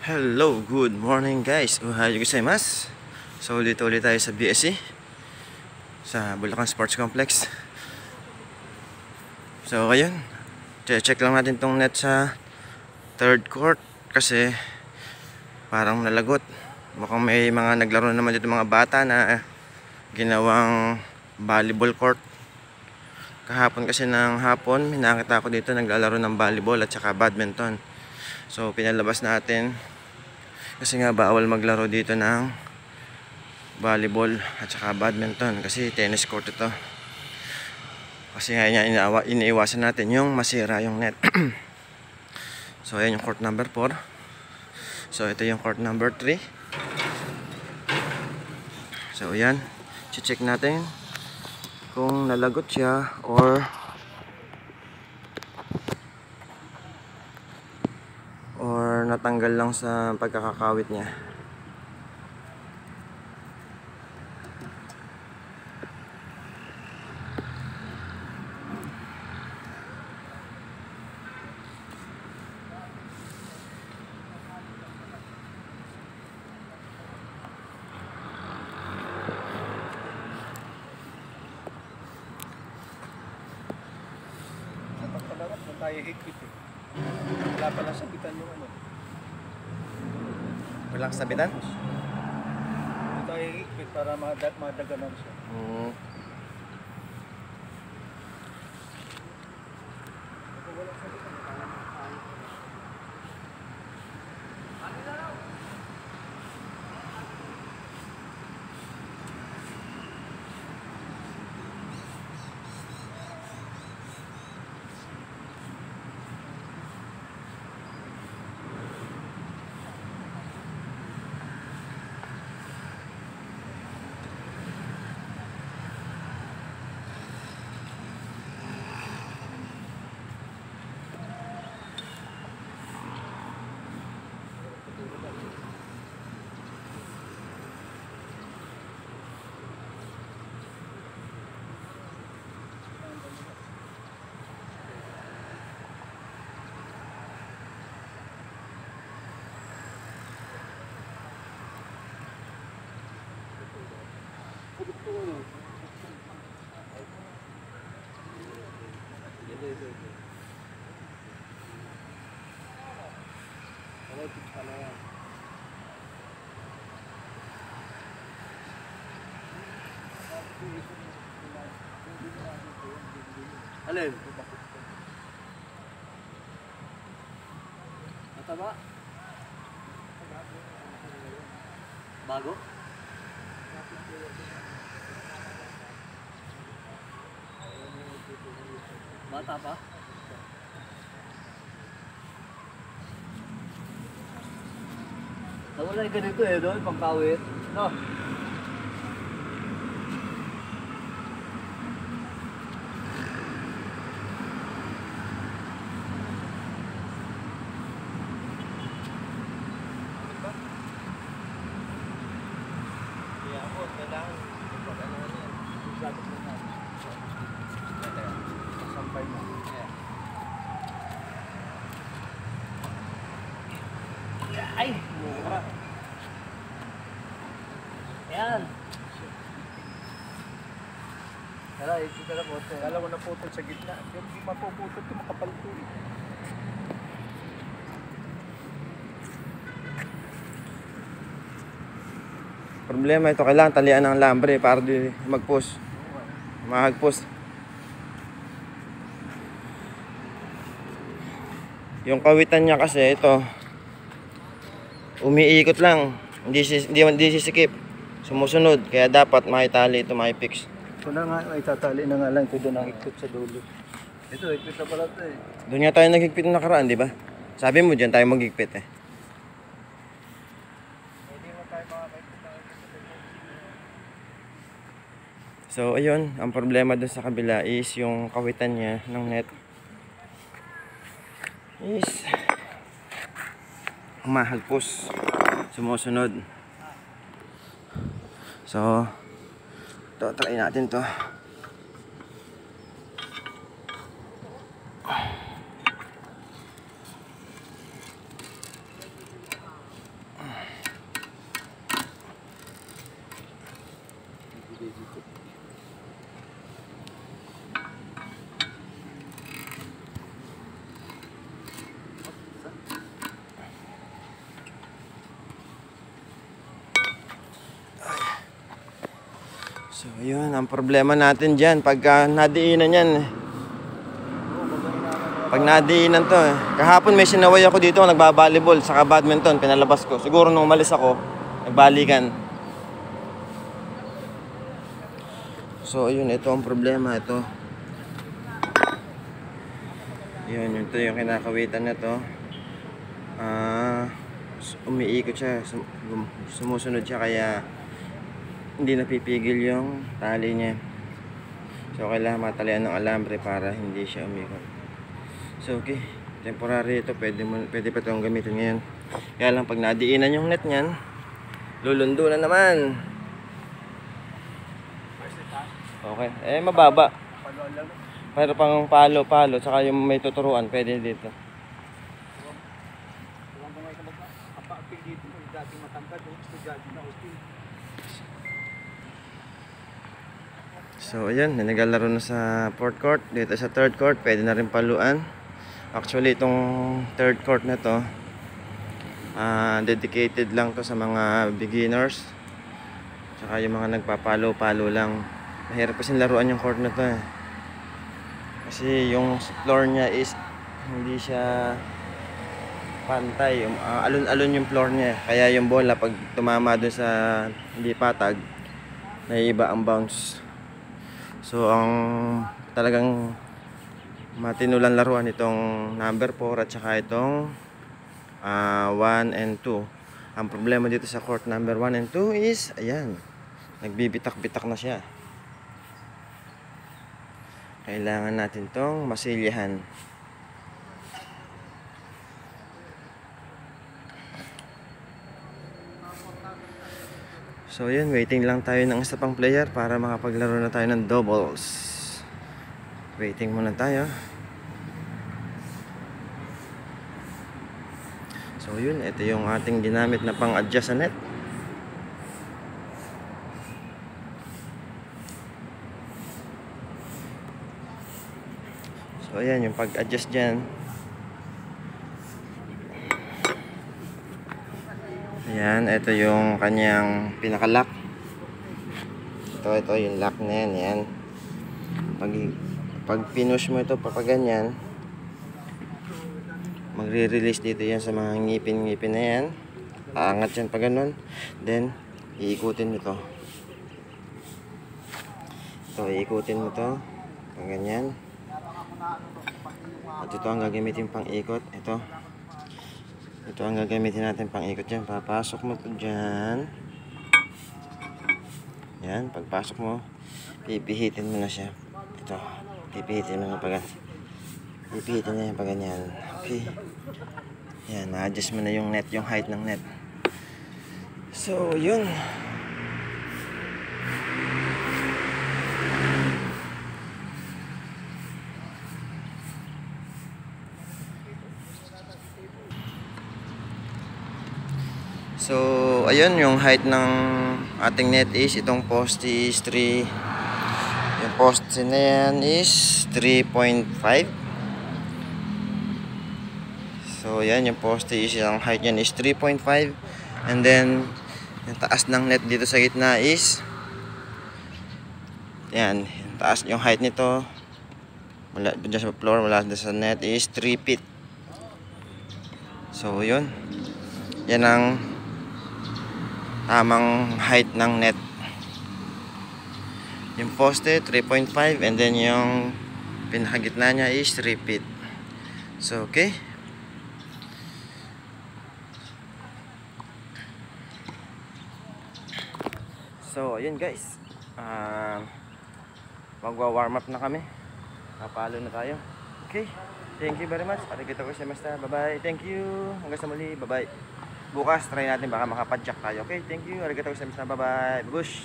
Hello, good morning guys. Ohayo gozaimasu. So dito ulit tayo sa BSC sa Bulacan Sports Complex. So ayun, check lang natin tong net sa third court kasi parang nalagot. Mukhang may mga naglaro naman dito mga bata na ginawang volleyball court. Kahapon kasi ng hapon, may nakita ako dito naglalaro ng volleyball at saka badminton. So pinalabas natin kasi nga bawal maglaro dito ng volleyball at saka badminton kasi tennis court ito. Kasi nga iniiwasan natin yung masira yung net. So ayan yung court number 4. So ito yung court number 3. So ayan, check natin kung nalagot siya or natanggal lang sa pagkakakawit niya. Dapat na tayo higpit eh. Wala pala sabitan yung ano. Walang sabitan? Hindi tayo higpit para madaganan siya. Alin? Mataba? Bago? Bata pa? Nawala yung ganito eh doon, pangkawit. No? Sampay na. Ay! Mura. Ayan. Tara, ito ka na po. Kala mo naputol sa gitna. Yung mapuputol ito, makapalito. Problema ito, kailangan talian ng lambre para di mag-push. Mahag-push. Yung kawitan niya kasi ito umiikot lang, hindi sisikip, sumusunod, kaya dapat maitali ito, mai-fix. Ito na nga, ay tatali na nga lang. Ito doon ang ikot sa dulo. Ito, ikot na pala ito eh. Doon nga tayo naghigpit ng nakaraan, di ba? Sabi mo dyan tayo maghigpit eh. So ayun, ang problema doon sa kabila is yung kawitan niya ng net is mahalpos, sumusunod. So try natin to. Ayun, ang problema natin dyan, pagka nadiinan yan. Pag nadiinan to eh. Kahapon may sinaway ako dito, nagbabalibol, saka badminton, pinalabas ko. Siguro nung umalis ako, nagbalikan. So, ayun, ito ang problema, ito. Yun, ito yung kinakawitan na to. Umiikot siya, sumusunod siya, kaya hindi napipigil yung tali niya. So kailangan matalian ng alambre para hindi siya umikot. So okay, temporary ito, pwede pa itong gamitin ngayon. Kaya lang pag nadiinan yung net niyan, lulundo na naman. Okay, mababa. Pero pang palo, saka yung may tuturuan, pwede dito. So ayan, naglalaro na sa fourth court. Dito sa third court, pwede na rin paluan. Actually itong third court na to, dedicated lang to sa mga beginners, tsaka yung mga nagpapalo-palo lang. Mahirap kasi laruan yung court na to eh. Kasi yung floor niya is hindi siya pantay, alon-alon yung floor niya. Kaya yung bola pag tumama doon sa hindi patag, naiiba ang bounce. So ang talagang matinulang laruan itong number 4 at saka itong 1 and 2. Ang problema dito sa court number 1 and 2 is ayan, nagbibitak-bitak na siya. Kailangan natin tong masilyahan. So yun, waiting lang tayo ng isa pang player para makapaglaro na tayo ng doubles. Waiting muna tayo. So yun, ito yung ating ginamit na pang-adjust sa net. So ayan, yung pag-adjust dyan. Ayan, ito yung kanyang pinaka-lock. Ito yung lock na yan. Yan. Pag pinush mo ito, pag ganyan, magre-release dito yan sa mga ngipin-ngipin na yan. Aangat yan pag ganun. Then, iikutin mo ito. Ito, iikutin mo ito. Pag ganyan. At ito ang gagamitin pang ikot. Ito ang gagamitin natin pang ikot dyan. Papasok mo ito dyan. Yan, pagpasok mo, pipihitin mo na siya. Ito, pipihitin mo na pag pipihitin na yan pag ganyan. Okay. Yan, ma-adjust mo na yung net, yung height ng net. So, yun. So, ayun, yung height ng ating net is, itong poste is 3. Yung poste na yan is 3.5. So, yan, yung poste is, yung height yan is 3.5. And then, yung taas ng net dito sa gitna is, yan, yung taas, yung height nito, mula dyan sa floor, mula sa net is 3 feet. So, yun. Yan ang tamang height ng net. Yung poste 3.5 and then yung pinakagitna niya is 3 feet. So okay. So ayun guys, magwa-warm up na kami. Papalo na tayo. Okay, thank you very much. Arigatou gozaimasu. Bye bye. Thank you. Hanggang sa muli. Bye bye. Bukas try natin, baka makapadjak tayo. Okay, thank you. Arigatou gozaimasu. Bye bye. Bush.